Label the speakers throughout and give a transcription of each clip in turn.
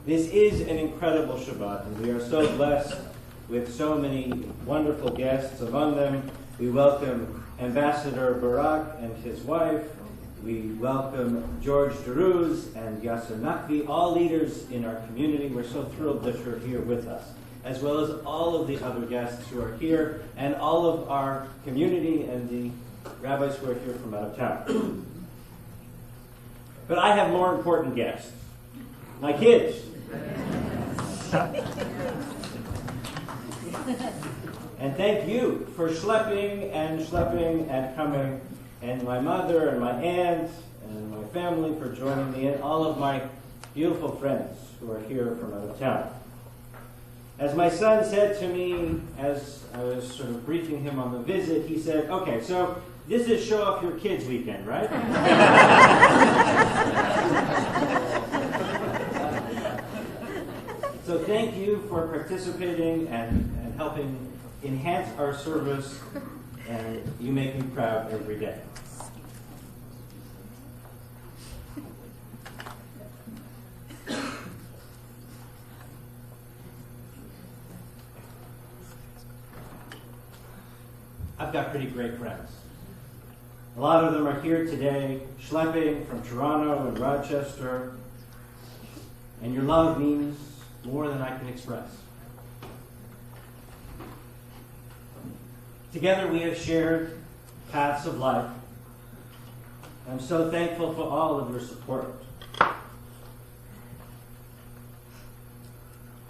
Speaker 1: This is an incredible Shabbat, and we are so blessed with so many wonderful guests. Among them, we welcome Ambassador Barak and his wife. We welcome George Deruz and Yasser Nakvi, all leaders in our community. We're so thrilled that you're here with us, as well as all of the other guests who are here, and all of our community and the rabbis who are here from out of town. But I have more important guests, my kids. And thank you for schlepping and coming, and my mother and my aunt and my family for joining me, and all of my beautiful friends who are here from out of town. As my son said to me as I was sort of briefing him on the visit, he said, okay, so this is show off your kids weekend, right? So thank you for participating and helping enhance our service, and you make me proud every day. I've got pretty great friends. A lot of them are here today, schlepping from Toronto and Rochester, and your love means more than I can express. Together we have shared paths of life. I'm so thankful for all of your support.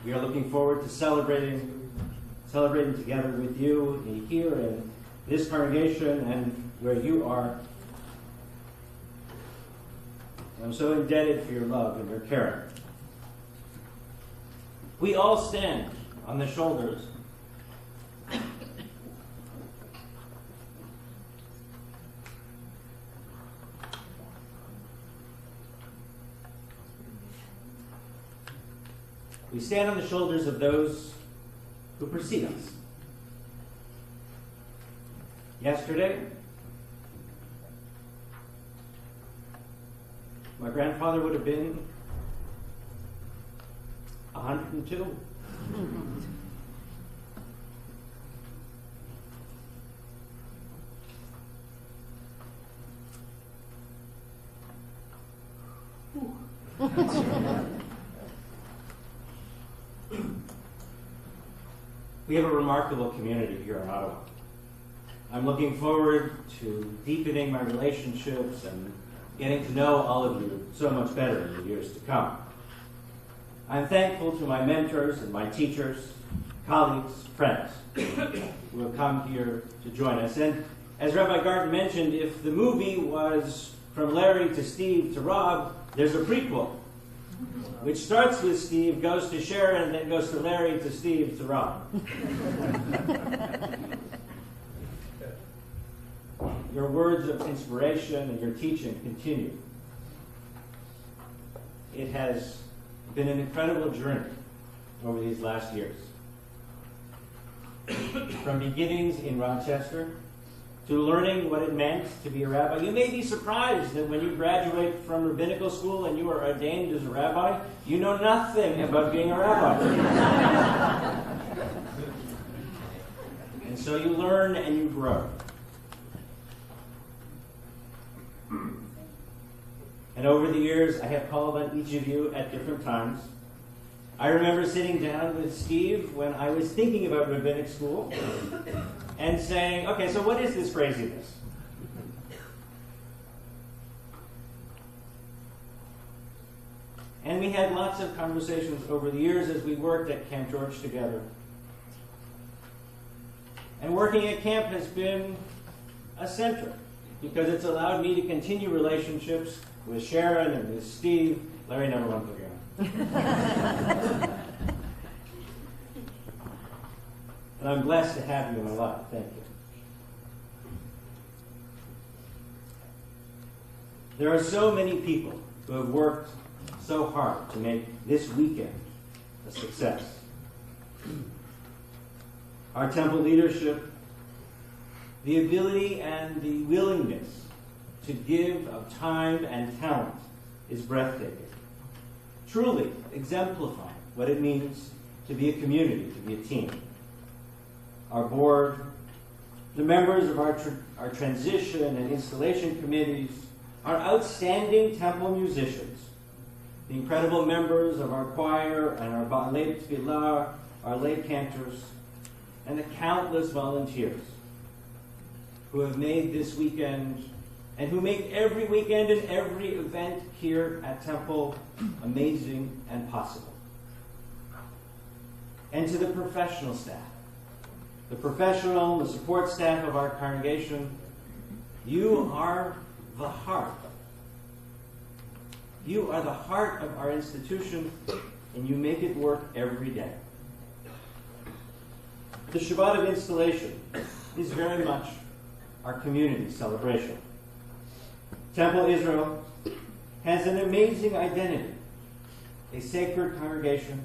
Speaker 1: We are looking forward to celebrating together with you here in this congregation and where you are. I'm so indebted for your love and your caring. We all stand on the shoulders of those who precede us. Yesterday, my grandfather would have been 102. We have a remarkable community here in Ottawa. I'm looking forward to deepening my relationships and getting to know all of you so much better in the years to come. I'm thankful to my mentors and my teachers, colleagues, friends who have come here to join us. And as Rabbi Garten mentioned, if the movie was From Larry to Steve to Rob, there's a prequel, which starts with Steve, goes to Sharon, and then goes to Larry to Steve to Rob. Your words of inspiration and your teaching continue. It has been an incredible journey over these last years. From beginnings in Rochester to learning what it meant to be a rabbi. You may be surprised that when you graduate from rabbinical school and you are ordained as a rabbi, you know nothing about being a rabbi. And so you learn and you grow. And over the years, I have called on each of you at different times. I remember sitting down with Steve when I was thinking about rabbinic school and saying, okay, so what is this craziness? And we had lots of conversations over the years as we worked at Camp George together. And working at camp has been a center because it's allowed me to continue relationships with Sharon and with Steve. Larry never went to the game. And I'm blessed to have you in my life. Thank you. There are so many people who have worked so hard to make this weekend a success. Our temple leadership, the ability and the willingness to give of time and talent is breathtaking. truly exemplifying what it means to be a community, to be a team. Our board, the members of our transition and installation committees, our outstanding temple musicians, the incredible members of our choir and our Ba'alei Tefillah, our lay cantors, and the countless volunteers who have made this weekend and who make every weekend and every event here at Temple amazing and possible. And to the professional staff, the support staff of our congregation, you are the heart. You are the heart of our institution, and you make it work every day. The Shabbat of Installation is very much our community celebration. Temple Israel has an amazing identity, a sacred congregation.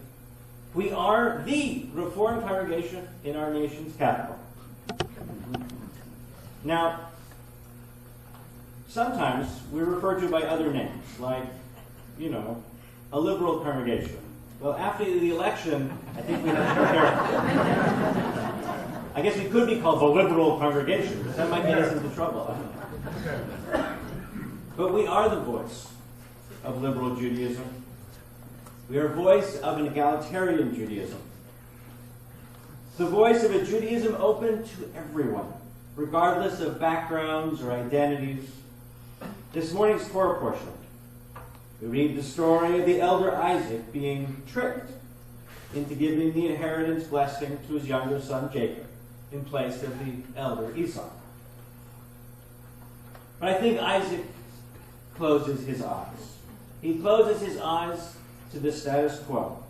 Speaker 1: We are the Reformed congregation in our nation's capital. Now, sometimes we're referred to by other names, like, a liberal congregation. Well, after the election, I think we have to be careful. I guess we could be called the liberal congregation, because that might get us into trouble. But we are the voice of liberal Judaism. We are a voice of an egalitarian Judaism. The voice of a Judaism open to everyone, regardless of backgrounds or identities. This morning's Torah portion, we read the story of the elder Isaac being tricked into giving the inheritance blessing to his younger son Jacob in place of the elder Esau. But I think Isaac closes his eyes. He closes his eyes to the status quo.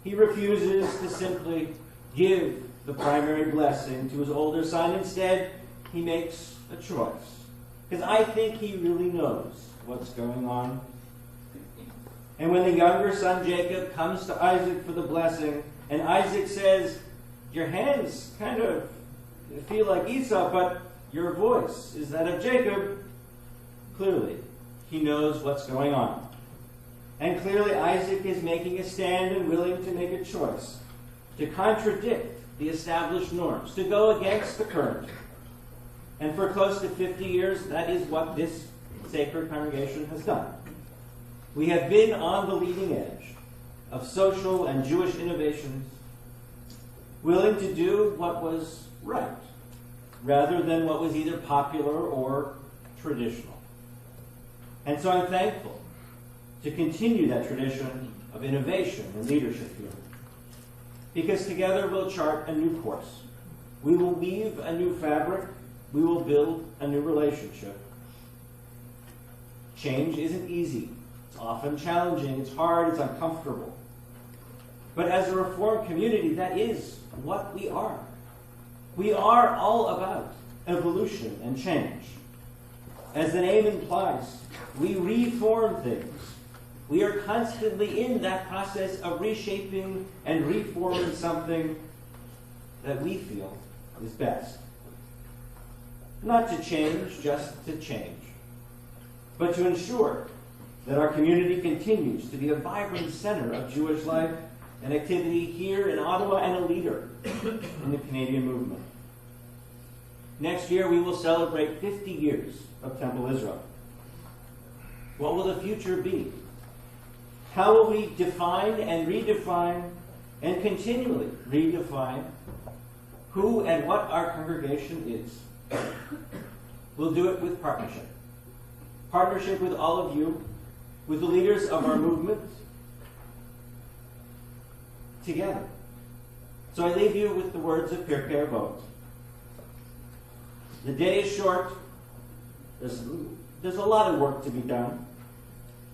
Speaker 1: He refuses to simply give the primary blessing to his older son. Instead, he makes a choice. Because I think he really knows what's going on. And when the younger son Jacob comes to Isaac for the blessing, and Isaac says, "Your hands kind of feel like Esau, but your voice is that of Jacob," clearly, he knows what's going on. And clearly Isaac is making a stand and willing to make a choice, to contradict the established norms, to go against the current. And for close to 50 years, that is what this sacred congregation has done. We have been on the leading edge of social and Jewish innovations, willing to do what was right, rather than what was either popular or traditional. And so I'm thankful to continue that tradition of innovation and leadership here. Because together we'll chart a new course. We will weave a new fabric. We will build a new relationship. Change isn't easy. It's often challenging. It's hard. It's uncomfortable. But as a Reformed community, that is what we are. We are all about evolution and change. As the name implies, we reform things. We are constantly in that process of reshaping and reforming something that we feel is best. Not to change, just to change. But to ensure that our community continues to be a vibrant center of Jewish life and activity here in Ottawa and a leader in the Canadian movement. Next year, we will celebrate 50 years of Temple Israel. What will the future be? How will we define and redefine and continually redefine who and what our congregation is? We'll do it with partnership. Partnership with all of you, with the leaders of our movement, together. So I leave you with the words of Pirkei Avot. The day is short. There's a lot of work to be done.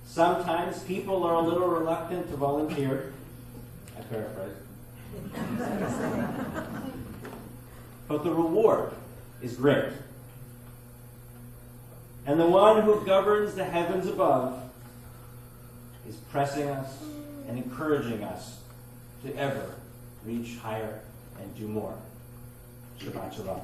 Speaker 1: Sometimes people are a little reluctant to volunteer. I paraphrase. But the reward is great. And the one who governs the heavens above is pressing us and encouraging us to ever reach higher and do more. Shabbat Shalom.